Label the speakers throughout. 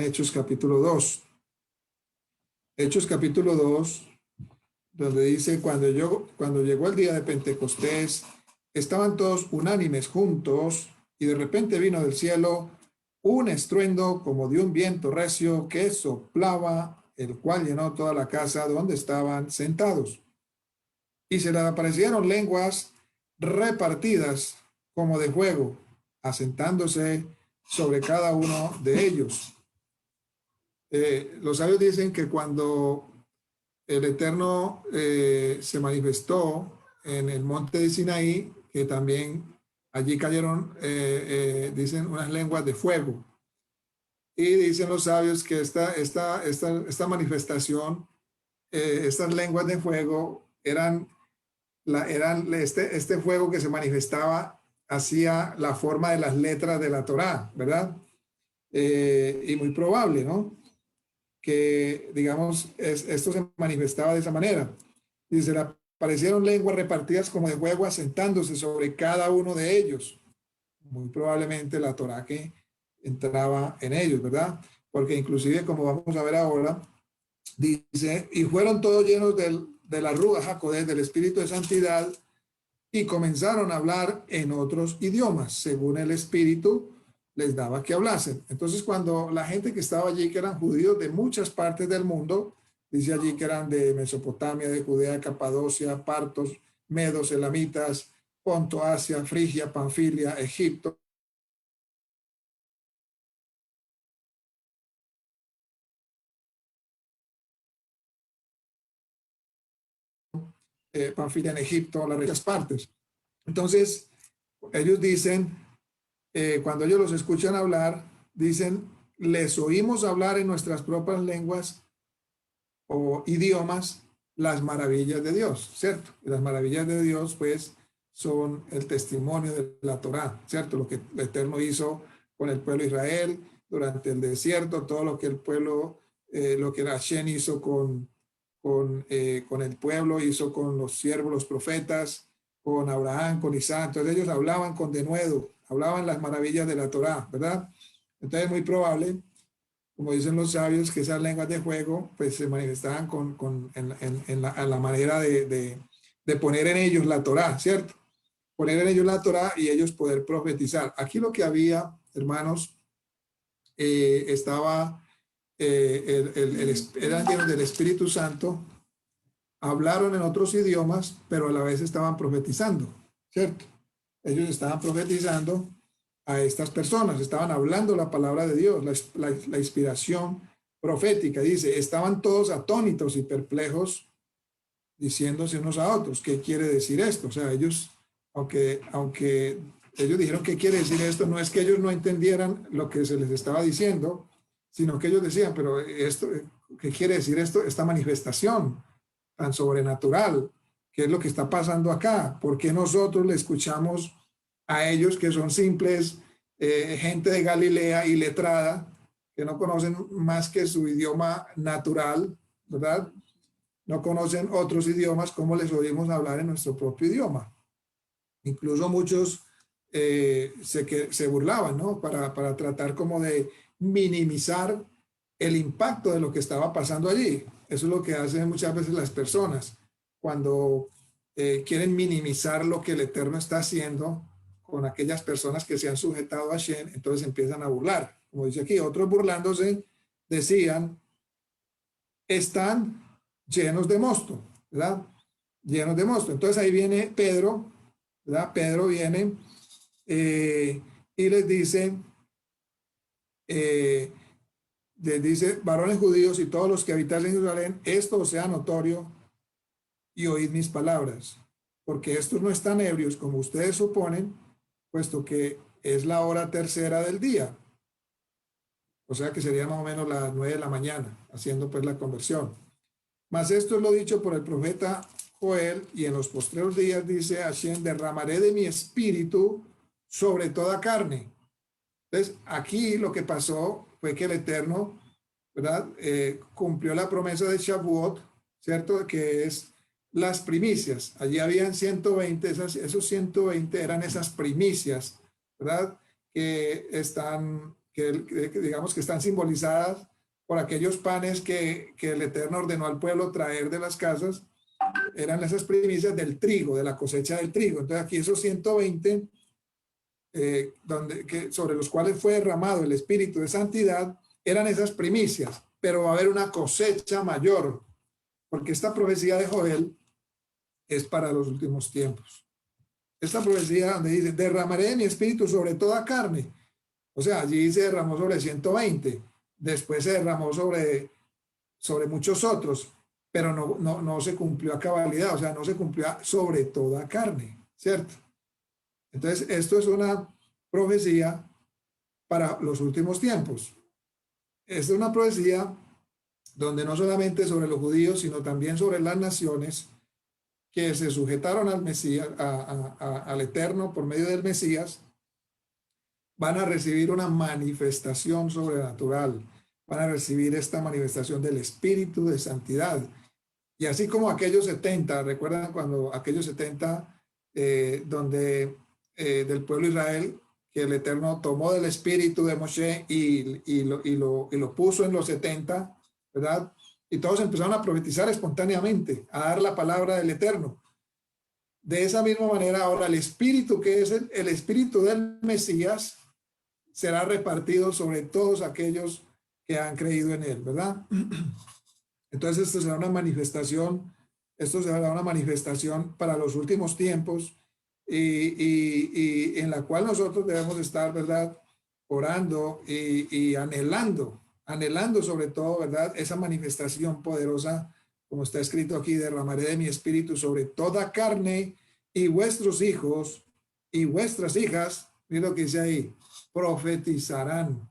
Speaker 1: Hechos capítulo 2. Hechos capítulo 2, donde dice, cuando llegó el día de Pentecostés, estaban todos unánimes juntos, y de repente vino del cielo un estruendo como de un viento recio que soplaba, el cual llenó toda la casa donde estaban sentados. Y se les aparecieron lenguas repartidas como de fuego, asentándose sobre cada uno de ellos. Los sabios dicen que cuando el Eterno se manifestó en el monte de Sinaí, que también allí cayeron, dicen, unas lenguas de fuego. Y dicen los sabios que esta manifestación, estas lenguas de fuego, eran este fuego que se manifestaba hacía la forma de las letras de la Torá, ¿verdad? Y muy probable, ¿no? Que, digamos, esto se manifestaba de esa manera. Dice, le aparecieron lenguas repartidas como de fuego asentándose sobre cada uno de ellos. Muy probablemente la Torá que entraba en ellos, ¿verdad? Porque inclusive, como vamos a ver ahora, dice, y fueron todos llenos de la Ruach HaKodesh, del Espíritu de Santidad, y comenzaron a hablar en otros idiomas, según el Espíritu les daba que hablasen. Entonces, cuando la gente que estaba allí, que eran judíos de muchas partes del mundo, dice allí que eran de Mesopotamia, de Judea, Capadocia, partos, medos, elamitas, Ponto, Asia, Frigia, Panfilia, Egipto, Panfilia en Egipto, las ricas partes. Entonces, ellos dicen, cuando ellos los escuchan hablar, dicen, les oímos hablar en nuestras propias lenguas o idiomas las maravillas de Dios, ¿cierto? Y las maravillas de Dios, pues, son el testimonio de la Torá, ¿cierto? Lo que el Eterno hizo con el pueblo de Israel durante el desierto, todo lo que el pueblo, lo que Hashem hizo con el pueblo, hizo con los siervos, los profetas, con Abraham, con Isaac. Entonces ellos hablaban con denuedo, hablaban las maravillas de la Torá, ¿verdad? Entonces es muy probable, como dicen los sabios, que esas lenguas de fuego pues se manifestaban en la manera de poner en ellos la Torá, ¿cierto? Poner en ellos la Torá y ellos poder profetizar. Aquí lo que había, hermanos, eran llenos del Espíritu Santo, hablaron en otros idiomas, pero a la vez estaban profetizando, ¿cierto? Ellos estaban profetizando a estas personas, estaban hablando la palabra de Dios, la inspiración profética. Dice, estaban todos atónitos y perplejos, diciéndose unos a otros, ¿qué quiere decir esto? O sea, ellos, aunque ellos dijeron qué quiere decir esto, no es que ellos no entendieran lo que se les estaba diciendo, sino que ellos decían, pero esto, ¿qué quiere decir esto? Esta manifestación tan sobrenatural, ¿qué es lo que está pasando acá? ¿Por qué nosotros le escuchamos a ellos que son simples gente de Galilea iletrada, que no conocen más que su idioma natural, ¿verdad? No conocen otros idiomas, como les oímos hablar en nuestro propio idioma? Incluso muchos se burlaban, ¿no? Para tratar como de minimizar el impacto de lo que estaba pasando allí. Eso es lo que hacen muchas veces las personas cuando quieren minimizar lo que el Eterno está haciendo con aquellas personas que se han sujetado a Shem, entonces empiezan a burlar. Como dice aquí, otros burlándose decían, están llenos de mosto, ¿verdad? Llenos de mosto. Entonces ahí viene Pedro, ¿verdad? Pedro viene y les dice, varones judíos y todos los que habitáis en Jerusalén, esto os sea notorio y oíd mis palabras, porque estos no están ebrios como ustedes suponen, puesto que es la hora tercera del día. O sea que sería más o menos las 9 de la mañana, haciendo pues la conversión. Mas esto es lo dicho por el profeta Joel, y en los postreros días dice Hashem, derramaré de mi espíritu sobre toda carne. Entonces, aquí lo que pasó fue que el Eterno, ¿verdad? Cumplió la promesa de Shavuot, ¿cierto? Que es las primicias. Allí habían 120, esos 120 eran esas primicias, ¿verdad? Que digamos que están simbolizadas por aquellos panes que el Eterno ordenó al pueblo traer de las casas, eran esas primicias del trigo, de la cosecha del trigo. Entonces aquí esos 120, sobre los cuales fue derramado el Espíritu de Santidad, eran esas primicias, pero va a haber una cosecha mayor, porque esta profecía de Joel es para los últimos tiempos. Esta profecía donde dice, derramaré mi espíritu sobre toda carne. O sea, allí se derramó sobre 120, después se derramó sobre muchos otros, pero no se cumplió a cabalidad, o sea, no se cumplió sobre toda carne, ¿cierto? Entonces, esto es una profecía para los últimos tiempos. Esta es una profecía donde no solamente sobre los judíos, sino también sobre las naciones que se sujetaron al Mesías, al Eterno por medio del Mesías, van a recibir una manifestación sobrenatural, van a recibir esta manifestación del Espíritu de Santidad. Y así como aquellos 70, ¿recuerdan cuando aquellos 70 del pueblo de Israel, que el Eterno tomó del espíritu de Moshe y lo puso en los 70, ¿verdad? Y todos empezaron a profetizar espontáneamente, a dar la palabra del Eterno. De esa misma manera, ahora el espíritu, que es el espíritu del Mesías, será repartido sobre todos aquellos que han creído en él, ¿verdad? Entonces esto será una manifestación para los últimos tiempos, y en la cual nosotros debemos estar, ¿verdad?, orando y anhelando sobre todo, ¿verdad?, esa manifestación poderosa, como está escrito aquí, derramaré de mi espíritu sobre toda carne, y vuestros hijos y vuestras hijas, mira lo que dice ahí, profetizarán,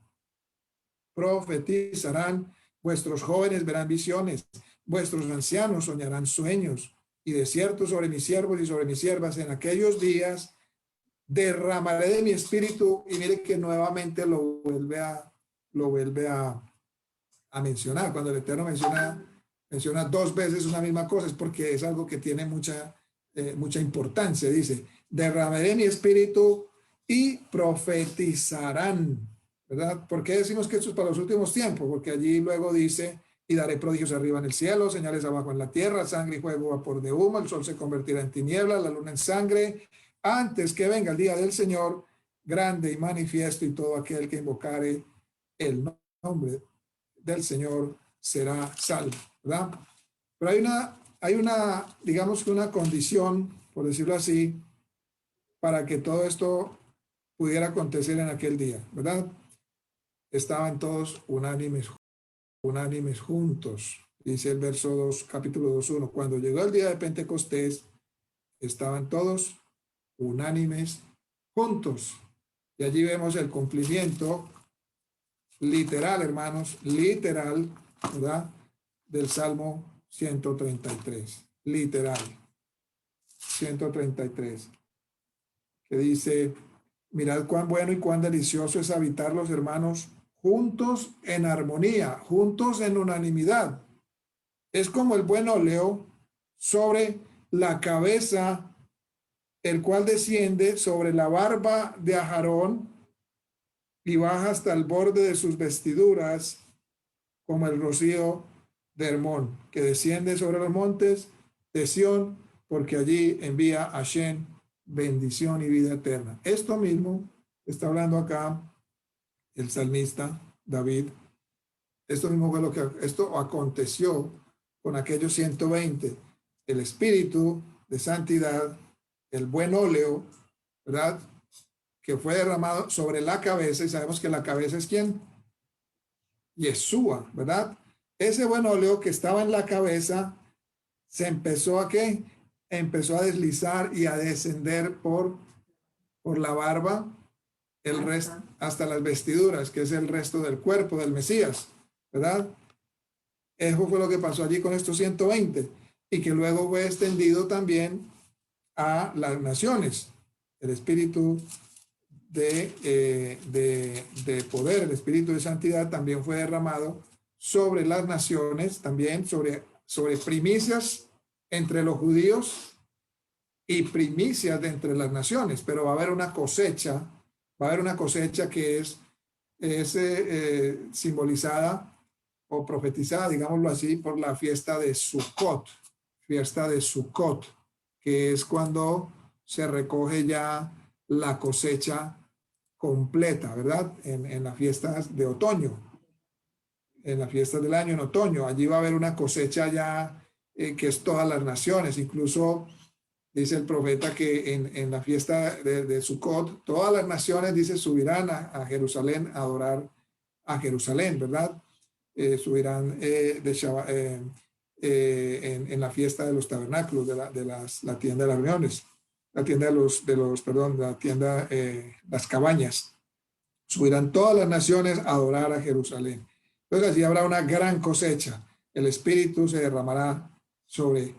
Speaker 1: vuestros jóvenes verán visiones, vuestros ancianos soñarán sueños, y de cierto sobre mis siervos y sobre mis siervas en aquellos días derramaré de mi espíritu. Y mire que nuevamente lo vuelve a mencionar. Cuando el Eterno menciona dos veces una misma cosa, es porque es algo que tiene mucha importancia. Dice, derramaré mi espíritu y profetizarán, ¿verdad? ¿Por qué decimos que esto es para los últimos tiempos? Porque allí luego dice, y daré prodigios arriba en el cielo, señales abajo en la tierra, sangre y fuego, vapor de humo, el sol se convertirá en tinieblas, la luna en sangre, antes que venga el día del Señor, grande y manifiesto, y todo aquel que invocare el nombre del Señor será salvo, ¿verdad? Pero hay una, digamos que una condición, por decirlo así, para que todo esto pudiera acontecer en aquel día, ¿verdad? Estaban todos unánimes juntos, dice el verso 2, capítulo 2:1. Cuando llegó el día de Pentecostés, estaban todos unánimes juntos. Y allí vemos el cumplimiento literal, hermanos, literal, ¿verdad?, del Salmo 133, literal, 133, que dice, mirad cuán bueno y cuán delicioso es habitar los hermanos juntos en armonía, juntos en unanimidad. Es como el buen óleo sobre la cabeza, el cual desciende sobre la barba de Aarón y baja hasta el borde de sus vestiduras, como el rocío de Hermón, que desciende sobre los montes de Sión, porque allí envía a Hashem bendición y vida eterna. Esto mismo está hablando acá el salmista David. Esto mismo fue esto aconteció con aquellos 120, el espíritu de santidad, el buen óleo, ¿verdad?, que fue derramado sobre la cabeza, y sabemos que la cabeza es ¿quién? Yeshua, ¿verdad? Ese buen óleo que estaba en la cabeza se empezó a ¿qué? Empezó a deslizar y a descender por la barba, el resto, hasta las vestiduras, que es el resto del cuerpo del Mesías, ¿verdad? Eso fue lo que pasó allí con estos 120, y que luego fue extendido también a las naciones. El espíritu de poder, el espíritu de santidad también fue derramado sobre las naciones, también sobre primicias entre los judíos y primicias de entre las naciones, pero va a haber una cosecha que es es simbolizada o profetizada, digámoslo así, por la fiesta de Sukkot, que es cuando se recoge ya la cosecha completa, ¿verdad? En las fiestas de otoño, en las fiestas del año en otoño. Allí va a haber una cosecha ya que es todas las naciones, incluso dice el profeta que en la fiesta de Sukkot, todas las naciones, dice, subirán a Jerusalén a adorar a Jerusalén, ¿verdad? Subirán en la fiesta de los tabernáculos, la tienda de las reuniones, la tienda perdón, la tienda, las cabañas. Subirán todas las naciones a adorar a Jerusalén. Entonces allí habrá una gran cosecha. El Espíritu se derramará sobre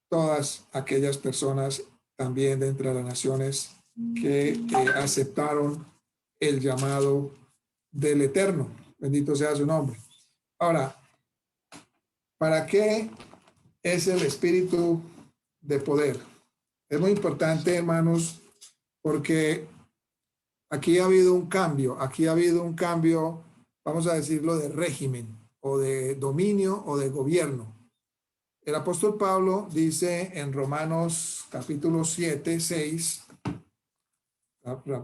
Speaker 1: todas aquellas personas también de entre las naciones que aceptaron el llamado del Eterno. Bendito sea su nombre. Ahora, ¿para qué es el Espíritu de poder? Es muy importante, hermanos, porque aquí ha habido un cambio, vamos a decirlo, de régimen o de dominio o de gobierno. El apóstol Pablo dice en Romanos capítulo 7, 6,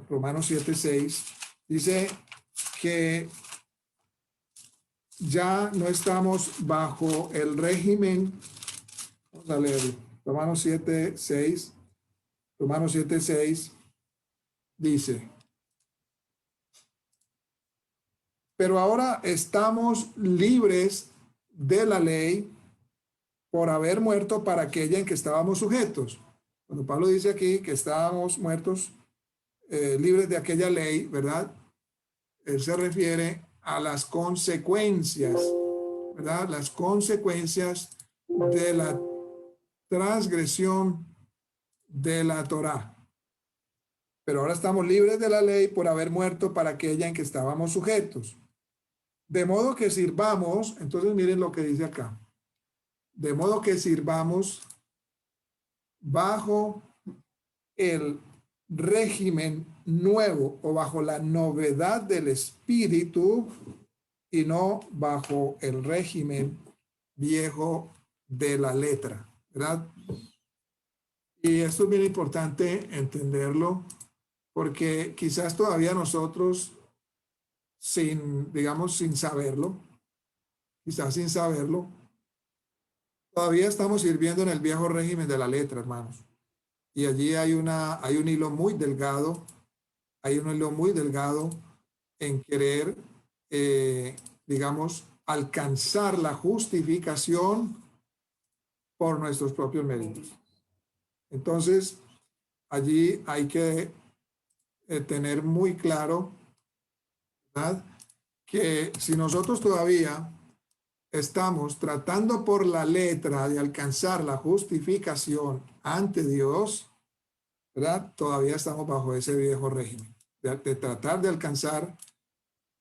Speaker 1: Romanos 7, 6, dice que ya no estamos bajo el régimen, vamos a leerlo, Romanos 7, 6, Romanos 7, 6, dice, pero ahora estamos libres de la ley por haber muerto para aquella en que estábamos sujetos. Cuando Pablo dice aquí que estábamos muertos, libres de aquella ley, ¿verdad? Él se refiere a las consecuencias, ¿verdad? Las consecuencias de la transgresión de la Torá. Pero ahora estamos libres de la ley por haber muerto para aquella en que estábamos sujetos. De modo que sirvamos, entonces miren lo que dice acá. De modo que sirvamos bajo el régimen nuevo o bajo la novedad del espíritu y no bajo el régimen viejo de la letra, ¿verdad? Y esto es bien importante entenderlo porque quizás todavía nosotros sin saberlo, todavía estamos sirviendo en el viejo régimen de la letra, hermanos. Y allí hay un hilo muy delgado, en querer, alcanzar la justificación por nuestros propios méritos. Entonces, allí hay que tener muy claro, ¿verdad?, que si nosotros todavía estamos tratando por la letra de alcanzar la justificación ante Dios, ¿verdad?, todavía estamos bajo ese viejo régimen de tratar de alcanzar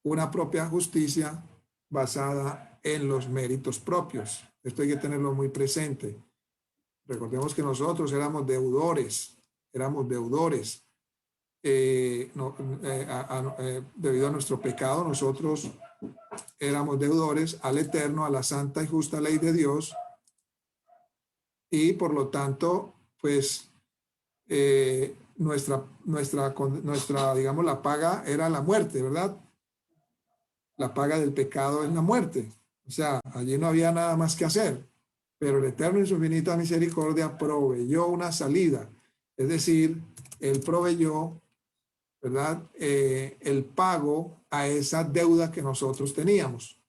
Speaker 1: una propia justicia basada en los méritos propios. Esto hay que tenerlo muy presente. Recordemos que nosotros éramos deudores, debido a nuestro pecado. Nosotros éramos deudores al Eterno, a la santa y justa ley de Dios, y por lo tanto, pues, nuestra, digamos, la paga era la muerte, ¿verdad? La paga del pecado es la muerte. O sea, allí no había nada más que hacer. Pero el Eterno en su infinita misericordia proveyó una salida. Es decir, Él proveyó, ¿verdad?, el pago a esa deuda que nosotros teníamos,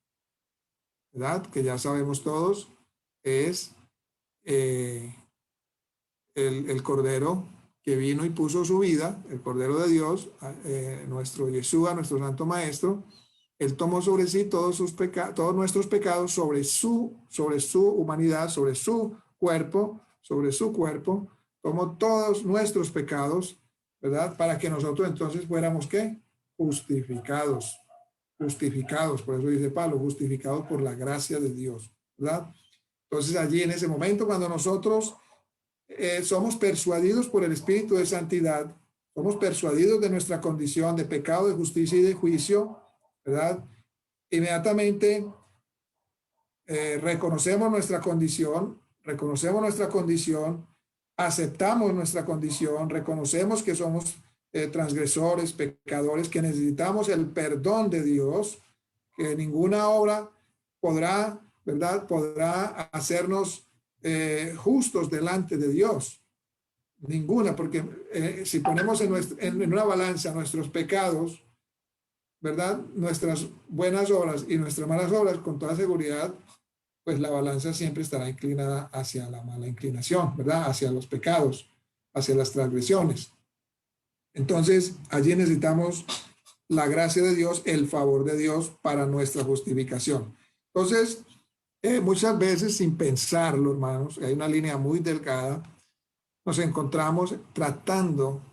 Speaker 1: ¿verdad? Que ya sabemos todos, es el Cordero que vino y puso su vida, el Cordero de Dios, nuestro Yeshua, nuestro Santo Maestro. Él tomó sobre sí todos nuestros pecados, sobre su humanidad, sobre su cuerpo, tomó todos nuestros pecados, ¿verdad? Para que nosotros entonces fuéramos, ¿qué? Justificados, por eso dice Pablo, justificados por la gracia de Dios, ¿verdad? Entonces allí en ese momento, cuando nosotros somos persuadidos por el Espíritu de Santidad, somos persuadidos de nuestra condición de pecado, de justicia y de juicio, ¿verdad? Inmediatamente reconocemos nuestra condición, aceptamos nuestra condición, reconocemos que somos transgresores, pecadores, que necesitamos el perdón de Dios, que ninguna obra podrá, ¿verdad? Podrá hacernos justos delante de Dios. Ninguna, porque si ponemos en una balanza nuestros pecados, ¿verdad? Nuestras buenas obras y nuestras malas obras, con toda seguridad, pues la balanza siempre estará inclinada hacia la mala inclinación, ¿verdad? Hacia los pecados, hacia las transgresiones. Entonces, allí necesitamos la gracia de Dios, el favor de Dios para nuestra justificación. Entonces, muchas veces sin pensarlo, hermanos, hay una línea muy delgada, nos encontramos tratando,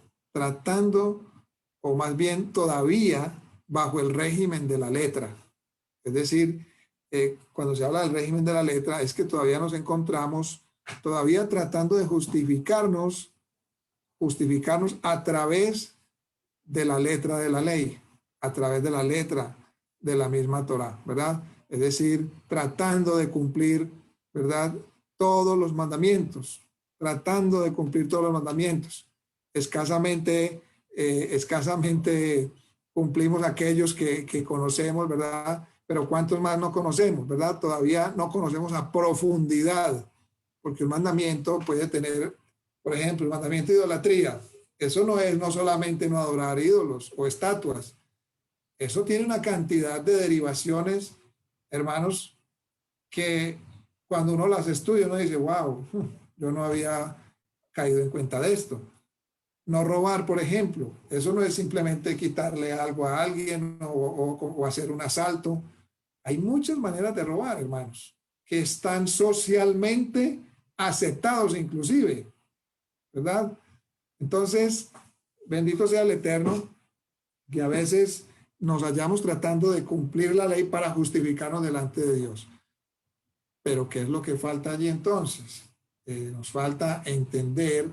Speaker 1: o más bien todavía bajo el régimen de la letra. Es decir, cuando se habla del régimen de la letra, es que todavía nos encontramos todavía tratando de justificarnos a través de la letra de la ley, a través de la letra de la misma Torá, ¿verdad? Es decir, tratando de cumplir, ¿verdad? Todos los mandamientos, tratando de cumplir todos los mandamientos. Escasamente cumplimos aquellos que conocemos, ¿verdad? Pero ¿cuántos más no conocemos, verdad? Todavía no conocemos a profundidad, porque un mandamiento puede tener, por ejemplo, el mandamiento de idolatría. Eso no es no solamente no adorar ídolos o estatuas. Eso tiene una cantidad de derivaciones, hermanos, que cuando uno las estudia, uno dice, wow, yo no había caído en cuenta de esto. No robar, por ejemplo, eso no es simplemente quitarle algo a alguien o hacer un asalto. Hay muchas maneras de robar, hermanos, que están socialmente aceptados inclusive, ¿verdad? Entonces, bendito sea el Eterno, que a veces nos hallamos tratando de cumplir la ley para justificarnos delante de Dios. Pero ¿qué es lo que falta allí entonces? Nos falta entender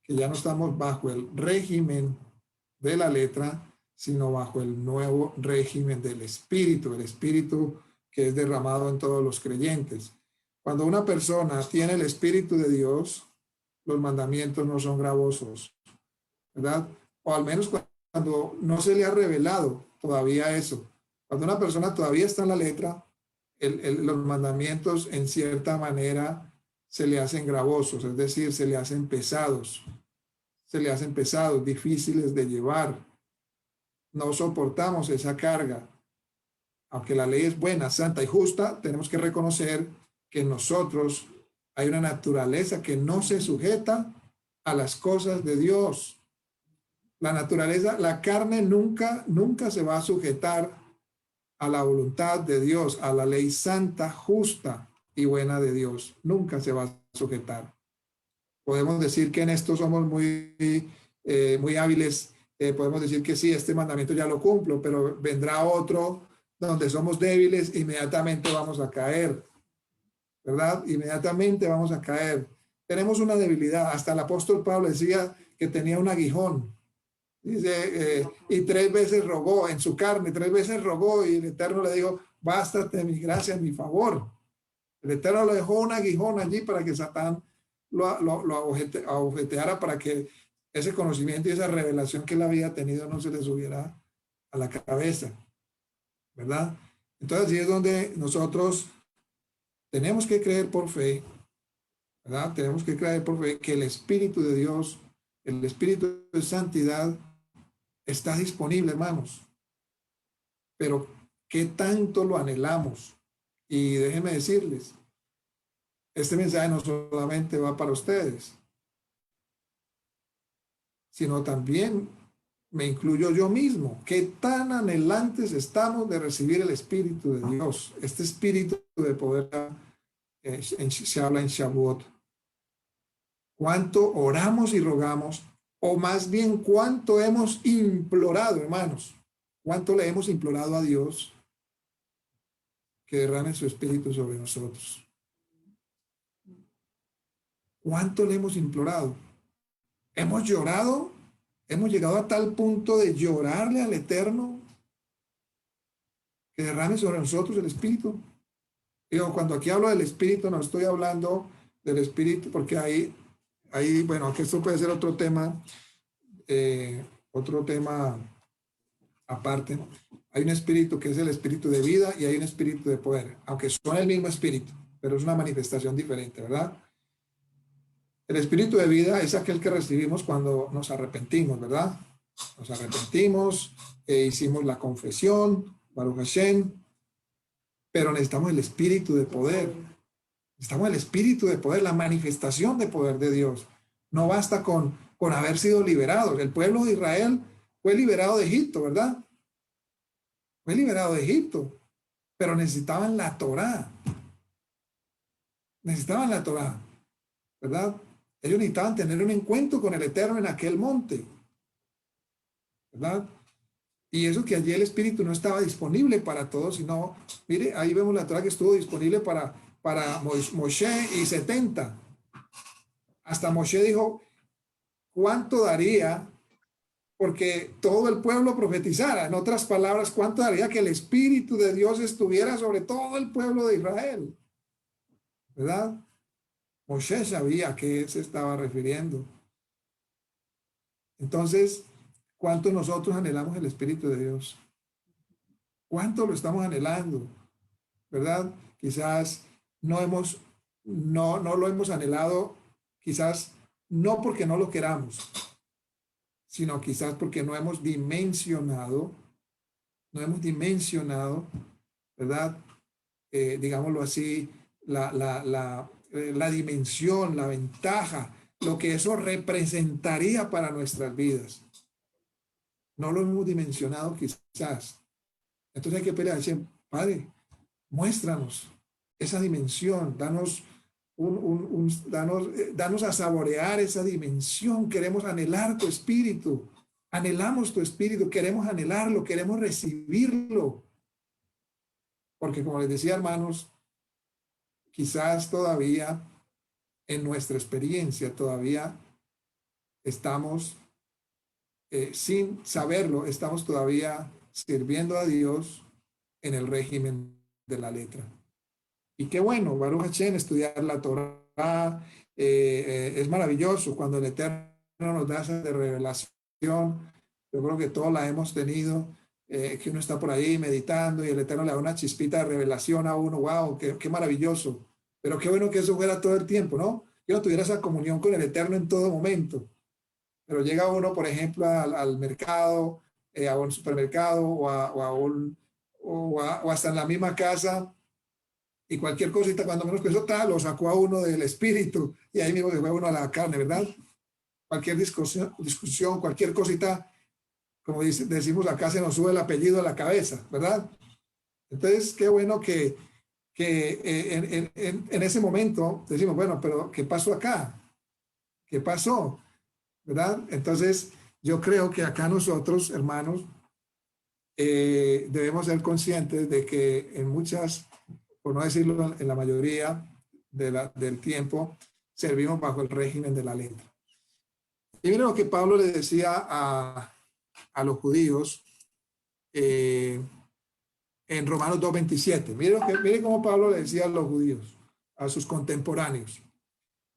Speaker 1: que ya no estamos bajo el régimen de la letra, sino bajo el nuevo régimen del Espíritu, el Espíritu que es derramado en todos los creyentes. Cuando una persona tiene el Espíritu de Dios, los mandamientos no son gravosos, ¿verdad? O al menos cuando no se le ha revelado todavía eso. Cuando una persona todavía está en la letra, los mandamientos en cierta manera se le hacen gravosos, es decir, se le hacen pesados, difíciles de llevar. No soportamos esa carga. Aunque la ley es buena, santa y justa, tenemos que reconocer que en nosotros hay una naturaleza que no se sujeta a las cosas de Dios. La naturaleza, la carne nunca se va a sujetar a la voluntad de Dios, a la ley santa, justa y buena de Dios. Nunca se va a sujetar. Podemos decir que en esto somos muy hábiles. Podemos decir que sí, este mandamiento ya lo cumplo, pero vendrá otro donde somos débiles, inmediatamente vamos a caer, ¿verdad? Inmediatamente vamos a caer. Tenemos una debilidad. Hasta el apóstol Pablo decía que tenía un aguijón. Dice, y 3 veces rogó en su carne, 3 veces rogó y el Eterno le dijo, bástate mi gracia, mi favor. El Eterno le dejó un aguijón allí para que Satán lo abofeteara, para que ese conocimiento y esa revelación que él había tenido no se le subiera a la cabeza, ¿verdad? Entonces, ahí es donde nosotros tenemos que creer por fe, ¿verdad? Tenemos que creer por fe que el Espíritu de Dios, el Espíritu de santidad, está disponible, hermanos. Pero ¿qué tanto lo anhelamos? Y déjenme decirles, este mensaje no solamente va para ustedes, sino también me incluyo yo mismo. ¿Qué tan anhelantes estamos de recibir el Espíritu de Dios? Este Espíritu de poder se habla en Shavuot. ¿Cuánto oramos y rogamos? O más bien, ¿cuánto hemos implorado, hermanos? ¿Cuánto le hemos implorado a Dios que derrame su Espíritu sobre nosotros? ¿Cuánto le hemos implorado? ¿Hemos llorado? ¿Hemos llegado a tal punto de llorarle al Eterno? que derrame sobre nosotros el Espíritu. Digo, cuando aquí hablo del Espíritu, no estoy hablando del Espíritu, porque ahí bueno, que esto puede ser otro tema aparte. Hay un espíritu que es el espíritu de vida y hay un espíritu de poder, aunque son el mismo espíritu, pero es una manifestación diferente, ¿verdad? El espíritu de vida es aquel que recibimos cuando nos arrepentimos, ¿verdad? Nos arrepentimos, hicimos la confesión, Baruch Hashem, pero necesitamos el espíritu de poder. Necesitamos el espíritu de poder, la manifestación de poder de Dios. No basta con haber sido liberados. El pueblo de Israel fue liberado de Egipto, ¿verdad? Fue liberado de Egipto, pero necesitaban la Torá. Necesitaban la Torá, ¿verdad? Ellos necesitaban tener un encuentro con el Eterno en aquel monte, ¿verdad? Y eso que allí el Espíritu no estaba disponible para todos, sino, mire, ahí vemos la Torá que estuvo disponible para Moshe y 70. Hasta Moshe dijo, ¿cuánto daría porque todo el pueblo profetizara? En otras palabras, ¿cuánto daría que el Espíritu de Dios estuviera sobre todo el pueblo de Israel? ¿Verdad? Moshe sabía a qué se estaba refiriendo. Entonces, ¿cuánto nosotros anhelamos el Espíritu de Dios? ¿Cuánto lo estamos anhelando? ¿Verdad? Quizás no lo hemos anhelado, quizás no porque no lo queramos, sino quizás porque no hemos dimensionado, ¿verdad? Digámoslo así, la dimensión, la ventaja, lo que eso representaría para nuestras vidas. No lo hemos dimensionado quizás. Entonces hay que pelear, decir, Padre, muéstranos esa dimensión, danos danos a saborear esa dimensión. Queremos anhelar tu espíritu, anhelamos tu espíritu, queremos anhelarlo, queremos recibirlo. Porque como les decía, hermanos, quizás todavía en nuestra experiencia todavía estamos, sin saberlo, estamos todavía sirviendo a Dios en el régimen de la letra. Y qué bueno, Baruch Hashem, estudiar la Torah, es maravilloso cuando el Eterno nos da esa revelación. Yo creo que todos la hemos tenido, que uno está por ahí meditando y el Eterno le da una chispita de revelación a uno. ¡Wow! ¡Qué maravilloso! Pero qué bueno que eso fuera todo el tiempo, ¿no? Que uno tuviera esa comunión con el Eterno en todo momento. Pero llega uno, por ejemplo, al mercado, a un supermercado o hasta en la misma casa, y cualquier cosita, cuando menos que eso lo sacó a uno del espíritu y ahí mismo se fue uno a la carne, ¿verdad? Cualquier discusión, cualquier cosita, como decimos acá, se nos sube el apellido a la cabeza, ¿verdad? Entonces, qué bueno que en ese momento decimos, bueno, pero ¿qué pasó acá? ¿Qué pasó? ¿Verdad? Entonces, yo creo que acá nosotros, hermanos, debemos ser conscientes de que en muchas, por no decirlo en la mayoría del tiempo, servimos bajo el régimen de la letra. Y miren lo que Pablo le decía a los judíos en Romanos 2:27. Miren cómo Pablo le decía a los judíos, a sus contemporáneos.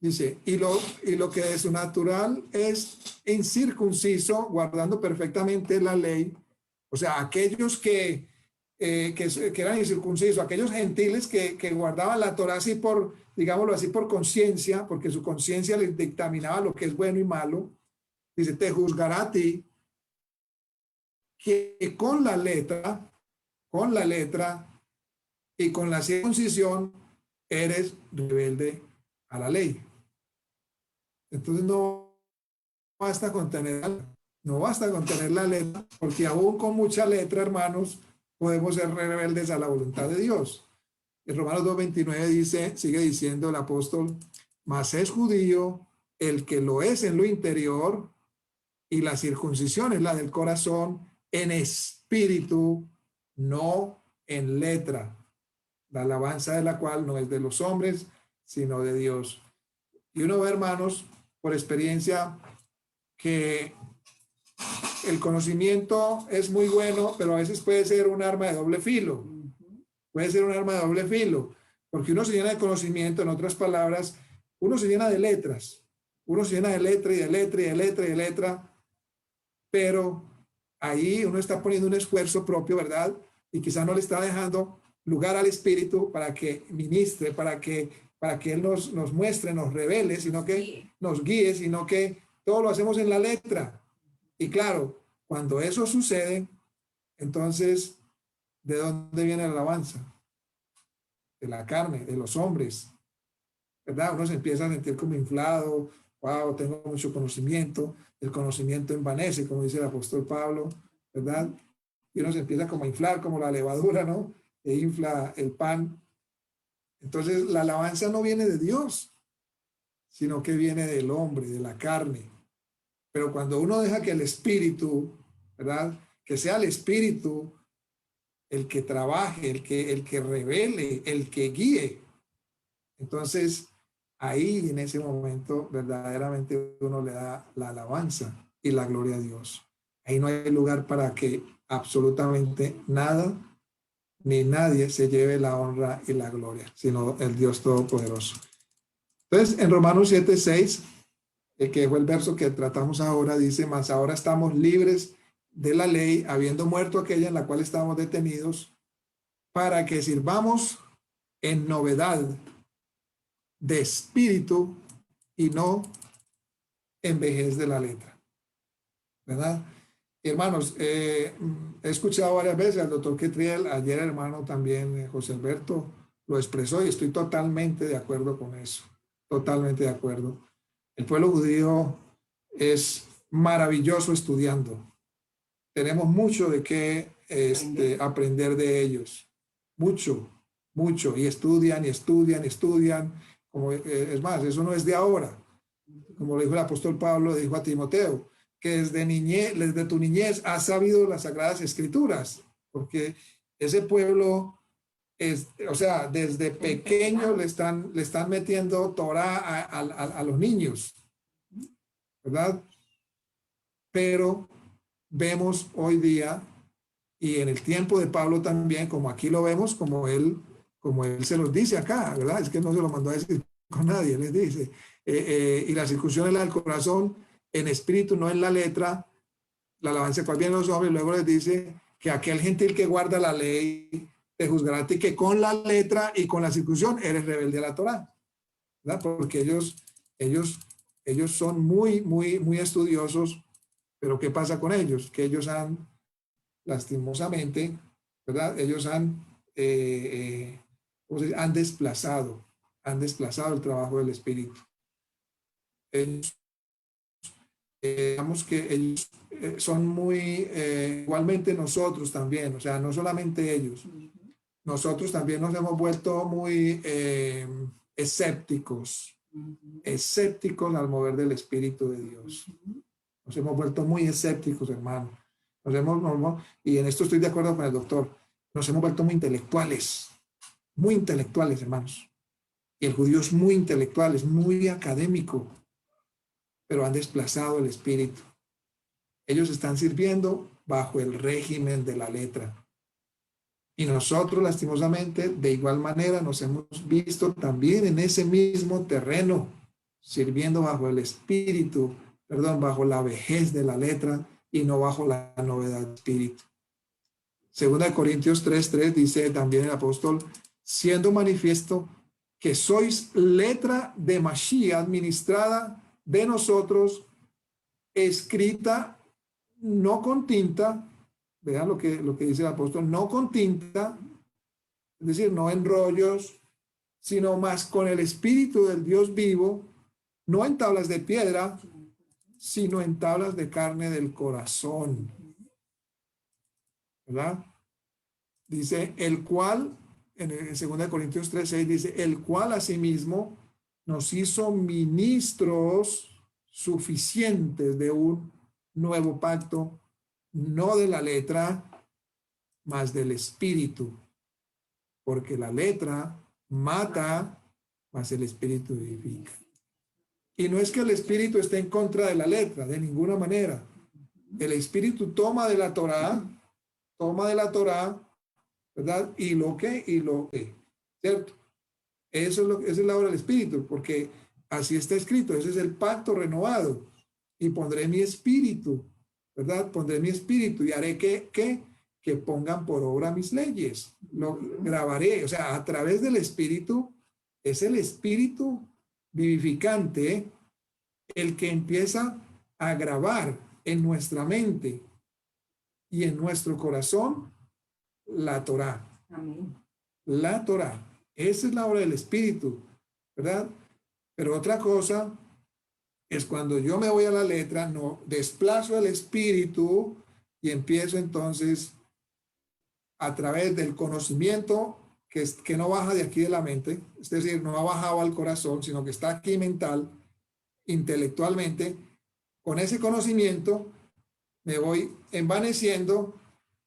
Speaker 1: Dice, y lo que es natural es incircunciso, guardando perfectamente la ley. O sea, aquellos que eran incircuncisos, aquellos gentiles que guardaban la Torá así por, digámoslo así, por conciencia, porque su conciencia les dictaminaba lo que es bueno y malo. Dice, te juzgará a ti que con la letra y con la circuncisión eres rebelde a la ley. Entonces no basta con tener la letra, porque aún con mucha letra, hermanos, podemos ser rebeldes a la voluntad de Dios. En Romanos 2:29 sigue diciendo el apóstol, mas es judío el que lo es en lo interior, y la circuncisión es la del corazón, en espíritu, no en letra, la alabanza de la cual no es de los hombres, sino de Dios. Y uno ve, hermanos, por experiencia, que el conocimiento es muy bueno, pero a veces puede ser un arma de doble filo. Puede ser un arma de doble filo, porque uno se llena de conocimiento, en otras palabras, uno se llena de letras. Uno se llena de letra y de letra y de letra y de letra, pero ahí uno está poniendo un esfuerzo propio, ¿verdad? Y quizás no le está dejando lugar al Espíritu para que ministre, para que Él nos muestre, nos revele, sino que nos guíe, sino que todo lo hacemos en la letra. Y claro, cuando eso sucede, entonces, ¿de dónde viene la alabanza? De la carne, de los hombres, ¿verdad? Uno se empieza a sentir como inflado, wow, tengo mucho conocimiento, el conocimiento envanece, como dice el apóstol Pablo, ¿verdad? Y uno se empieza como a inflar, como la levadura, ¿no? E infla el pan. Entonces, la alabanza no viene de Dios, sino que viene del hombre, de la carne. Pero cuando uno deja que el Espíritu, ¿verdad? Que sea el Espíritu el que trabaje, el que revele, el que guíe, entonces ahí en ese momento verdaderamente uno le da la alabanza y la gloria a Dios. Ahí no hay lugar para que absolutamente nada ni nadie se lleve la honra y la gloria, sino el Dios Todopoderoso. Entonces, en Romanos 7:6, que fue el verso que tratamos ahora, dice, mas ahora estamos libres de la ley, habiendo muerto aquella en la cual estábamos detenidos, para que sirvamos en novedad de espíritu y no en vejez de la letra. ¿Verdad? Hermanos, he escuchado varias veces al doctor Ketriel, ayer el hermano también, José Alberto, lo expresó y estoy totalmente de acuerdo con eso. Totalmente de acuerdo. El pueblo judío es maravilloso estudiando. Tenemos mucho de qué aprender de ellos. Mucho, mucho. Y estudian, y estudian, y estudian. Como, es más, eso no es de ahora. Como lo dijo el apóstol Pablo, dijo a Timoteo, que desde tu niñez has sabido las Sagradas Escrituras. Porque ese pueblo, o sea, desde pequeño le están metiendo Torah a los niños. ¿Verdad? Pero vemos hoy día, y en el tiempo de Pablo también, como aquí lo vemos, como él se los dice acá, ¿verdad? Es que no se lo mandó a decir con nadie, les dice, y la circuncisión es la del corazón, en espíritu, no en la letra, la alabanza cual viene los hombres, luego les dice que aquel gentil que guarda la ley te juzgará a ti, que con la letra y con la circuncisión eres rebelde a la Torá, ¿verdad? Porque ellos son muy, muy, muy estudiosos, pero ¿qué pasa con ellos? Que ellos han, lastimosamente, ¿verdad? Ellos han desplazado el trabajo del Espíritu. Ellos, digamos que ellos son muy, igualmente nosotros también, o sea, no solamente ellos, nosotros también nos hemos vuelto muy escépticos al mover del Espíritu de Dios. Nos hemos vuelto muy escépticos, hermano. Y en esto estoy de acuerdo con el doctor, nos hemos vuelto muy intelectuales, hermanos. Y el judío es muy intelectual, es muy académico, pero han desplazado el espíritu. Ellos están sirviendo bajo el régimen de la letra. Y nosotros, lastimosamente, de igual manera nos hemos visto también en ese mismo terreno, sirviendo bajo el espíritu, bajo la vejez de la letra y no bajo la novedad del espíritu. Segunda de Corintios 3:3 dice también el apóstol, siendo manifiesto que sois letra de Mashiach administrada de nosotros, escrita no con tinta, vean lo que dice el apóstol, no con tinta, es decir, no en rollos, sino más con el espíritu del Dios vivo, no en tablas de piedra, sino en tablas de carne del corazón. ¿Verdad? Dice, el cual, en 2 Corintios 3:6 dice, el cual asimismo nos hizo ministros suficientes de un nuevo pacto, no de la letra, mas del espíritu, porque la letra mata, mas el espíritu vivifica. Y no es que el espíritu esté en contra de la letra, de ninguna manera. El Espíritu toma de la Torá, ¿verdad? Y lo que, ¿cierto? Esa es la obra del Espíritu, porque así está escrito, ese es el pacto renovado. Y pondré mi espíritu, ¿verdad? Pondré mi espíritu y haré que pongan por obra mis leyes. Lo grabaré, o sea, a través del espíritu, es el espíritu vivificante el que empieza a grabar en nuestra mente y en nuestro corazón la Torá.
Speaker 2: Amén.
Speaker 1: La Torá. Esa es la obra del espíritu, ¿verdad? Pero otra cosa es cuando yo me voy a la letra, no desplazo el espíritu y empiezo entonces a través del conocimiento que no baja de aquí de la mente, es decir, no ha bajado al corazón, sino que está aquí mental, intelectualmente, con ese conocimiento me voy envaneciendo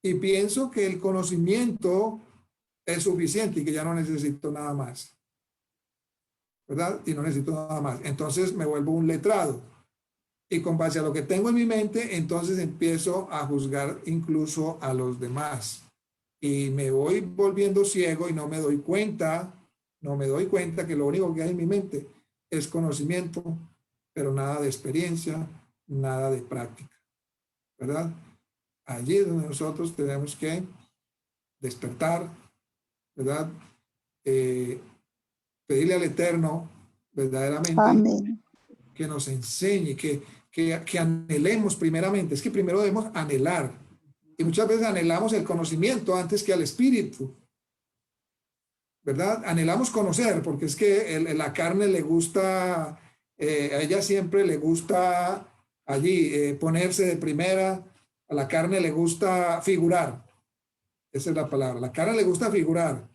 Speaker 1: y pienso que el conocimiento es suficiente y que ya no necesito nada más, ¿verdad? Y no necesito nada más. Entonces me vuelvo un letrado. Y con base a lo que tengo en mi mente, entonces empiezo a juzgar incluso a los demás. Y me voy volviendo ciego y no me doy cuenta que lo único que hay en mi mente es conocimiento, pero nada de experiencia, nada de práctica, ¿verdad? Allí es donde nosotros tenemos que despertar, ¿verdad? Pedirle al Eterno verdaderamente
Speaker 3: Amén.
Speaker 1: que nos enseñe, que anhelemos primeramente. Es que primero debemos anhelar. Y muchas veces anhelamos el conocimiento antes que al espíritu, ¿verdad? Anhelamos conocer, porque es que la carne le gusta, a ella siempre le gusta allí ponerse de primera, a la carne le gusta figurar. Esa es la palabra. La carne le gusta figurar.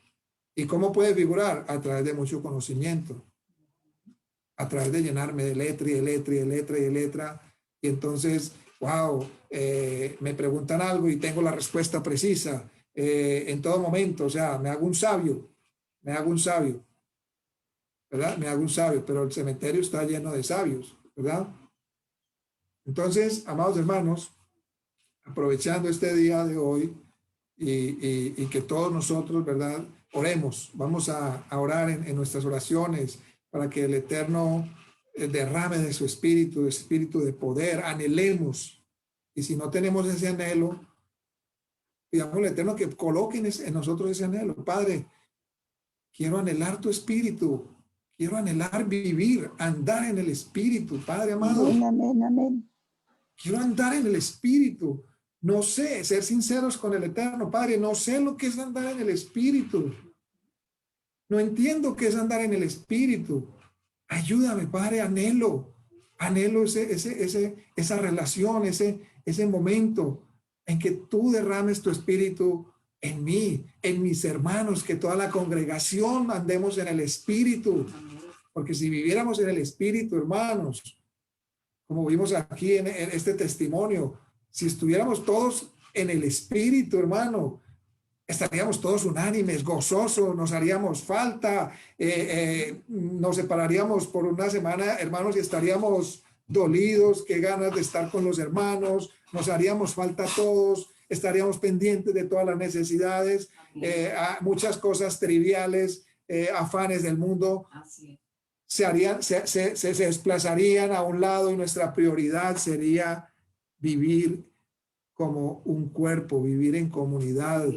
Speaker 1: ¿Y cómo puede figurar? A través de mucho conocimiento. A través de llenarme de letra y de letra y de letra y de letra. Y entonces, wow, me preguntan algo y tengo la respuesta precisa en todo momento. O sea, me hago un sabio, ¿verdad? Me hago un sabio, pero el cementerio está lleno de sabios, ¿verdad? Entonces, amados hermanos, aprovechando este día de hoy y que todos nosotros, ¿verdad? Oremos, vamos a orar en nuestras oraciones para que el Eterno derrame de su espíritu de poder, anhelemos. Y si no tenemos ese anhelo, pidamos al Eterno que coloque en nosotros ese anhelo. Padre, quiero anhelar tu espíritu, quiero anhelar vivir, andar en el espíritu, Padre amado.
Speaker 3: Amén, amén, amén.
Speaker 1: Quiero andar en el espíritu. No sé, ser sinceros con el Eterno, Padre, no sé lo que es andar en el espíritu. No entiendo qué es andar en el espíritu. Ayúdame, Padre, anhelo esa relación, ese momento en que tú derrames tu espíritu en mí, en mis hermanos, que toda la congregación andemos en el espíritu. Porque si viviéramos en el espíritu, hermanos, como vimos aquí en este testimonio, si estuviéramos todos en el espíritu, hermano, estaríamos todos unánimes, gozosos, nos haríamos falta, nos separaríamos por una semana, hermanos, y estaríamos dolidos, qué ganas de estar con los hermanos, nos haríamos falta a todos, estaríamos pendientes de todas las necesidades, muchas cosas triviales, afanes del mundo, se desplazarían a un lado y nuestra prioridad sería vivir como un cuerpo, vivir en comunidad,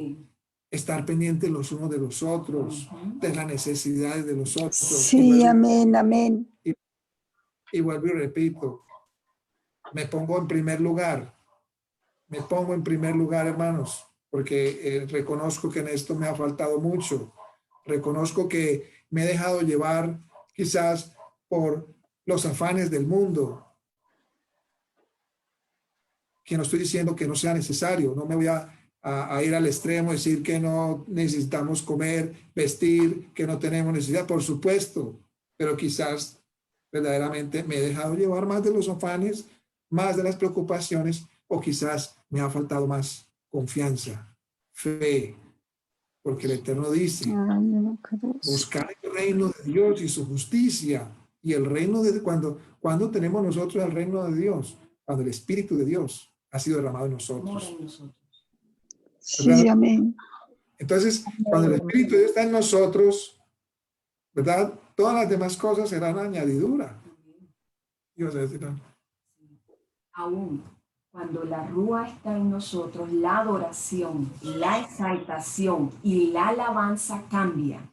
Speaker 1: estar pendientes los unos de los otros, de las necesidades de los otros.
Speaker 3: Sí, amén, amén.
Speaker 1: Y vuelvo y repito, me pongo en primer lugar, hermanos, porque reconozco que en esto me ha faltado mucho, reconozco que me he dejado llevar quizás por los afanes del mundo, que no estoy diciendo que no sea necesario, no me voy a ir al extremo, decir que no necesitamos comer, vestir, que no tenemos necesidad, por supuesto, pero quizás verdaderamente me he dejado llevar más de los afanes, más de las preocupaciones, o quizás me ha faltado más confianza, fe, porque el Eterno dice, buscar el reino de Dios y su justicia, y el reino de cuando tenemos nosotros el reino de Dios, cuando el Espíritu de Dios ha sido derramado en
Speaker 2: Mora
Speaker 1: nosotros.
Speaker 2: en nosotros.
Speaker 3: Sí, amén.
Speaker 1: Entonces, cuando el Espíritu de Dios está en nosotros, ¿verdad? Todas las demás cosas serán añadidura. Ibas a decir algo.
Speaker 2: Aún cuando la rúa está en nosotros, la adoración, la exaltación y la alabanza cambia.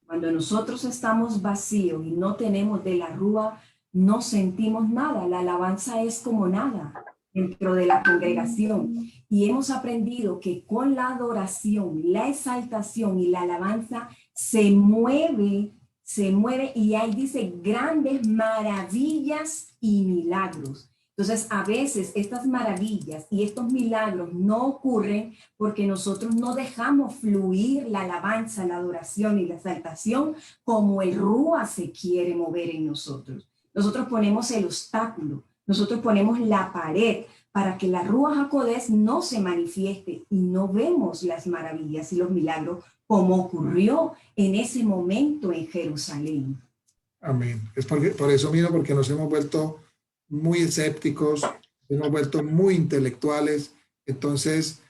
Speaker 2: Cuando nosotros estamos vacíos y no tenemos de la rúa, no sentimos nada. La alabanza es como nada dentro de la congregación. Y hemos aprendido que con la adoración, la exaltación y la alabanza se mueve y ahí dice grandes maravillas y milagros. Entonces, a veces estas maravillas y estos milagros no ocurren porque nosotros no dejamos fluir la alabanza, la adoración y la exaltación como el Rúa se quiere mover en nosotros. Nosotros ponemos el obstáculo, nosotros ponemos la pared para que la Rúa HaKodesh no se manifieste y no vemos las maravillas y los milagros como ocurrió en ese momento en Jerusalén.
Speaker 1: Amén. Es por eso mismo, porque nos hemos vuelto muy escépticos, hemos vuelto muy intelectuales, entonces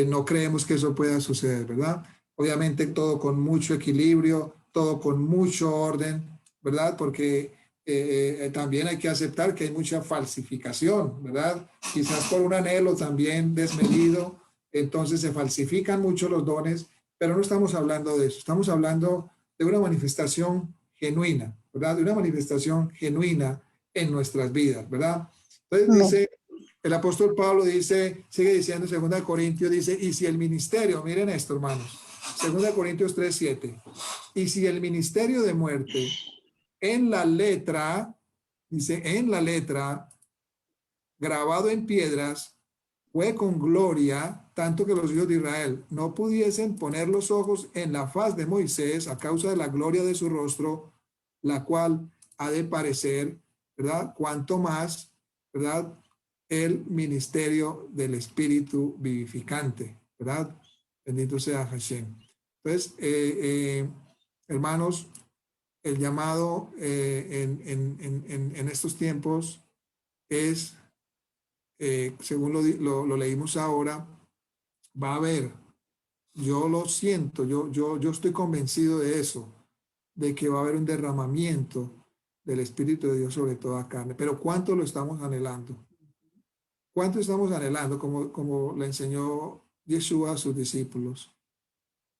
Speaker 1: no creemos que eso pueda suceder, ¿verdad? Obviamente todo con mucho equilibrio, todo con mucho orden, ¿verdad? Porque también hay que aceptar que hay mucha falsificación, ¿verdad? Quizás por un anhelo también desmedido, entonces se falsifican mucho los dones, pero no estamos hablando de eso, estamos hablando de una manifestación genuina, ¿verdad? De una manifestación genuina en nuestras vidas, ¿verdad? Entonces dice, el apóstol Pablo dice, sigue diciendo en 2 Corintios, dice, y si el ministerio, miren esto, hermanos, 2 Corintios 3:7, y si el ministerio de muerte en la letra, dice, en la letra, grabado en piedras, fue con gloria, tanto que los hijos de Israel no pudiesen poner los ojos en la faz de Moisés a causa de la gloria de su rostro, la cual ha de parecer, ¿verdad? Cuanto más, ¿verdad? El ministerio del Espíritu vivificante, ¿verdad? Bendito sea Hashem. Entonces, hermanos, el llamado en estos tiempos es, según lo leímos ahora, va a haber, yo lo siento, yo estoy convencido de eso, de que va a haber un derramamiento del Espíritu de Dios sobre toda carne. Pero ¿cuánto lo estamos anhelando? ¿Cuánto estamos anhelando? Como le enseñó Yeshua a sus discípulos,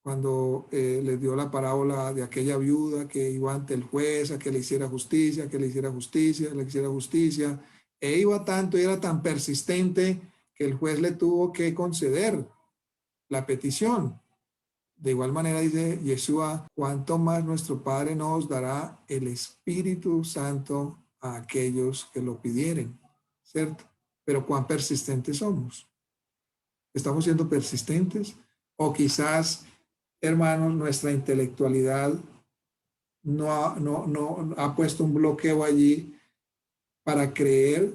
Speaker 1: cuando les dio la parábola de aquella viuda que iba ante el juez a que le hiciera justicia, que le hiciera justicia, le hiciera justicia, e iba tanto y era tan persistente que el juez le tuvo que conceder la petición. De igual manera dice Yeshua, cuánto más nuestro Padre nos dará el Espíritu Santo a aquellos que lo pidieren, ¿cierto? Pero cuán persistentes somos. ¿Estamos siendo persistentes? O quizás, hermanos, nuestra intelectualidad no ha puesto un bloqueo allí para creer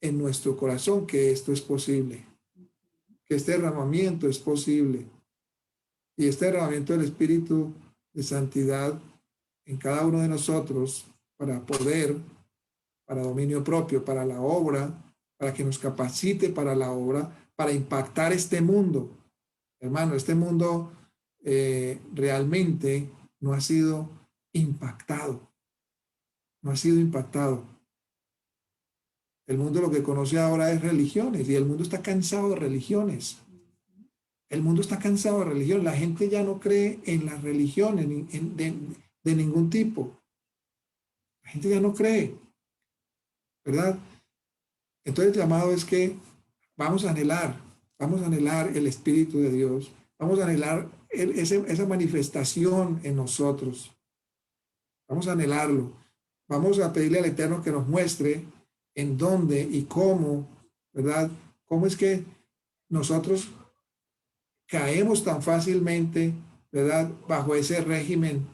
Speaker 1: en nuestro corazón que esto es posible, que este derramamiento es posible. Y este derramamiento del Espíritu de santidad en cada uno de nosotros para poder, para dominio propio, para la obra, para que nos capacite para la obra, para impactar este mundo. Hermano, este mundo realmente no ha sido impactado. No ha sido impactado. El mundo lo que conoce ahora es religiones y el mundo está cansado de religiones. El mundo está cansado de religión. La gente ya no cree en las religiones de ningún tipo. La gente ya no cree, ¿verdad? Entonces el llamado es que vamos a anhelar el Espíritu de Dios. Vamos a anhelar esa manifestación en nosotros. Vamos a anhelarlo. Vamos a pedirle al Eterno que nos muestre en dónde y cómo, ¿verdad? Cómo es que nosotros caemos tan fácilmente, ¿verdad? Bajo ese régimen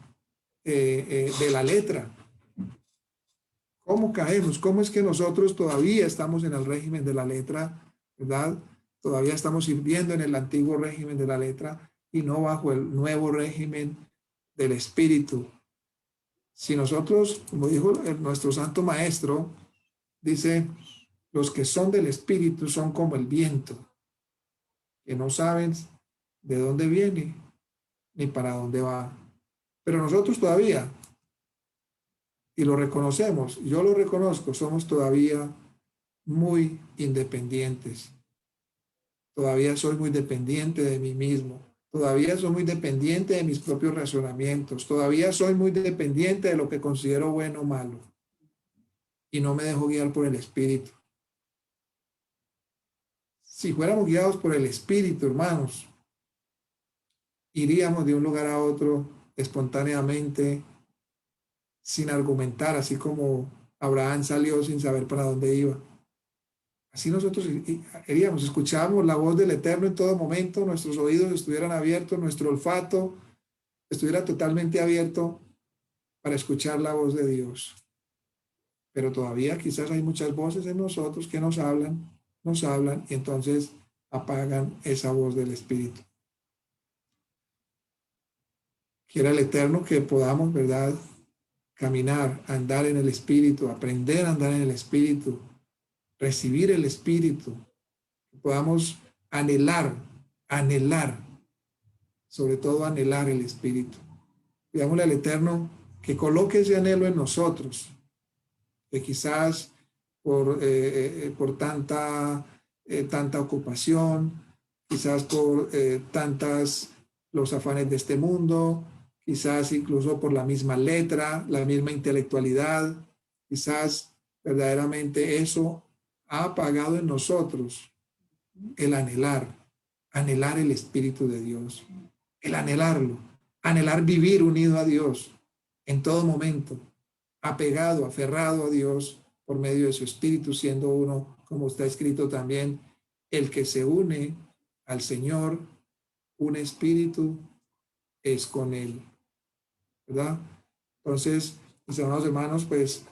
Speaker 1: de la letra. ¿Cómo caemos? ¿Cómo es que nosotros todavía estamos en el régimen de la letra, ¿verdad? Todavía estamos sirviendo en el antiguo régimen de la letra y no bajo el nuevo régimen del Espíritu. Si nosotros, como dijo nuestro Santo Maestro, dice, los que son del Espíritu son como el viento, que no saben de dónde viene ni para dónde va. Pero nosotros todavía, y lo reconocemos, yo lo reconozco, somos todavía muy independientes. Todavía soy muy dependiente de mí mismo. Todavía soy muy dependiente de mis propios razonamientos. Todavía soy muy dependiente de lo que considero bueno o malo. Y no me dejo guiar por el Espíritu. Si fuéramos guiados por el Espíritu, hermanos, iríamos de un lugar a otro espontáneamente, sin argumentar, así como Abraham salió sin saber para dónde iba. Así nosotros iríamos, escuchábamos la voz del Eterno en todo momento, nuestros oídos estuvieran abiertos, nuestro olfato estuviera totalmente abierto para escuchar la voz de Dios. Pero todavía quizás hay muchas voces en nosotros que nos hablan, y entonces apagan esa voz del Espíritu. Quiera el Eterno que podamos, ¿verdad?, caminar, andar en el Espíritu, aprender a andar en el Espíritu, recibir el Espíritu, que podamos anhelar, sobre todo anhelar el Espíritu. Pidámosle al Eterno que coloque ese anhelo en nosotros, que quizás por tanta ocupación, quizás por los afanes de este mundo, quizás incluso por la misma letra, la misma intelectualidad, quizás verdaderamente eso ha apagado en nosotros el anhelar el Espíritu de Dios, el anhelar vivir unido a Dios en todo momento, apegado, aferrado a Dios por medio de su Espíritu, siendo uno, como está escrito también, el que se une al Señor, un espíritu es con Él, ¿verdad? Entonces, mis hermanos, pues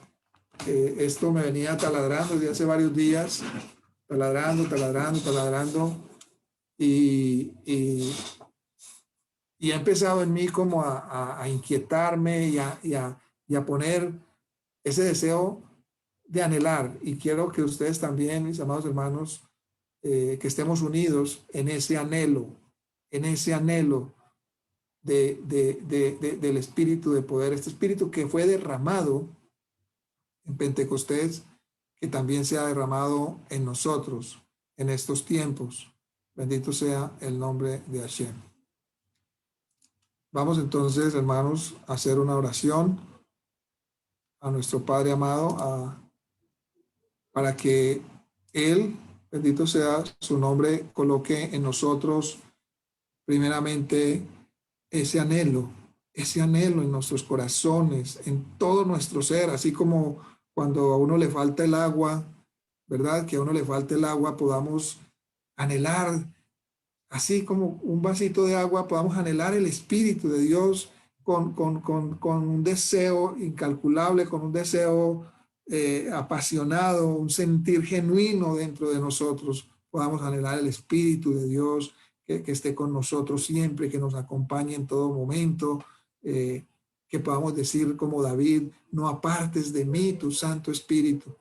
Speaker 1: esto me venía taladrando desde hace varios días, taladrando, y ha empezado en mí como a inquietarme y a poner ese deseo de anhelar. Y quiero que ustedes también, mis amados hermanos, que estemos unidos en ese anhelo del Espíritu de poder, este Espíritu que fue derramado en Pentecostés, que también sea derramado en nosotros en estos tiempos. Bendito sea el nombre de Hashem. Vamos entonces, hermanos, a hacer una oración a nuestro Padre amado, para que Él, bendito sea su nombre, coloque en nosotros primeramente ese anhelo en nuestros corazones, en todo nuestro ser, así como cuando a uno le falta el agua, ¿verdad? Que a uno le falta el agua, podamos anhelar, así como un vasito de agua, podamos anhelar el Espíritu de Dios con un deseo incalculable, con un deseo apasionado, un sentir genuino dentro de nosotros. Podamos anhelar el Espíritu de Dios que esté con nosotros siempre, que nos acompañe en todo momento, que podamos decir como David, no apartes de mí tu Santo Espíritu.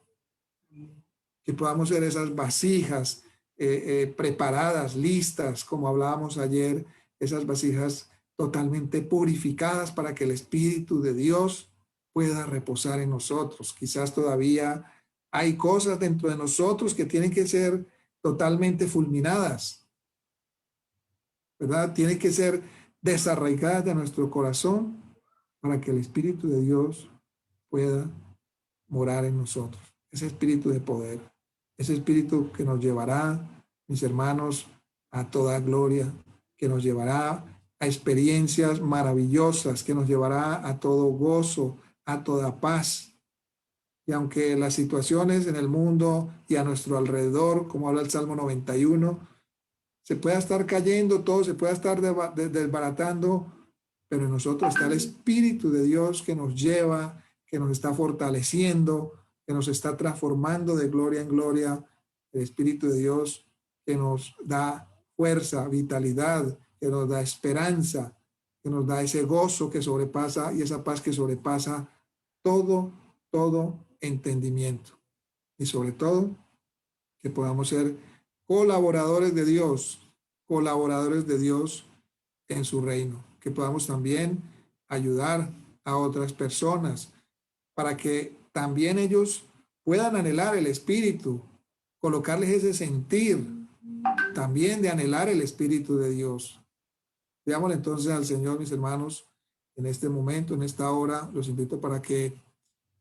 Speaker 1: Que podamos ser esas vasijas preparadas, listas, como hablábamos ayer, esas vasijas totalmente purificadas para que el Espíritu de Dios pueda reposar en nosotros. Quizás todavía hay cosas dentro de nosotros que tienen que ser totalmente fulminadas, ¿verdad? Tienen que ser desarraigadas de nuestro corazón para que el Espíritu de Dios pueda morar en nosotros. Ese Espíritu de poder, ese Espíritu que nos llevará, mis hermanos, a toda gloria, que nos llevará a experiencias maravillosas, que nos llevará a todo gozo, a toda paz. Y aunque las situaciones en el mundo y a nuestro alrededor, como habla el Salmo 91, se pueda estar cayendo, todo se pueda estar desbaratando, pero en nosotros está el Espíritu de Dios que nos lleva, que nos está fortaleciendo, que nos está transformando de gloria en gloria, el Espíritu de Dios que nos da fuerza, vitalidad, que nos da esperanza, que nos da ese gozo que sobrepasa y esa paz que sobrepasa todo entendimiento. Y sobre todo, que podamos ser colaboradores de Dios en su reino, que podamos también ayudar a otras personas para que también ellos puedan anhelar el Espíritu, colocarles ese sentir también de anhelar el Espíritu de Dios. Pidámosle entonces al Señor, mis hermanos, en este momento, en esta hora, los invito para que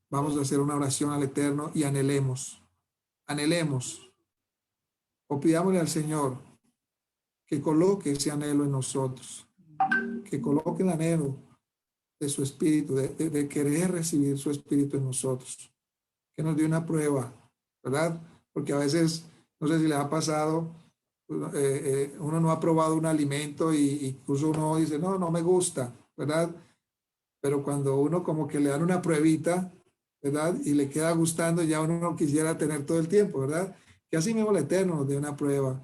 Speaker 1: vamos a hacer una oración al Eterno y anhelemos, o pidámosle al Señor que coloque ese anhelo en nosotros, que coloque el anhelo de su Espíritu, de querer recibir su Espíritu en nosotros, que nos dé una prueba, ¿verdad? Porque a veces, no sé si les ha pasado, uno no ha probado un alimento y incluso uno dice, no, no me gusta, ¿verdad? Pero cuando uno como que le dan una pruebita, ¿verdad? Y le queda gustando, ya uno no quisiera tener todo el tiempo, ¿verdad? Que así mismo el Eterno nos dé una prueba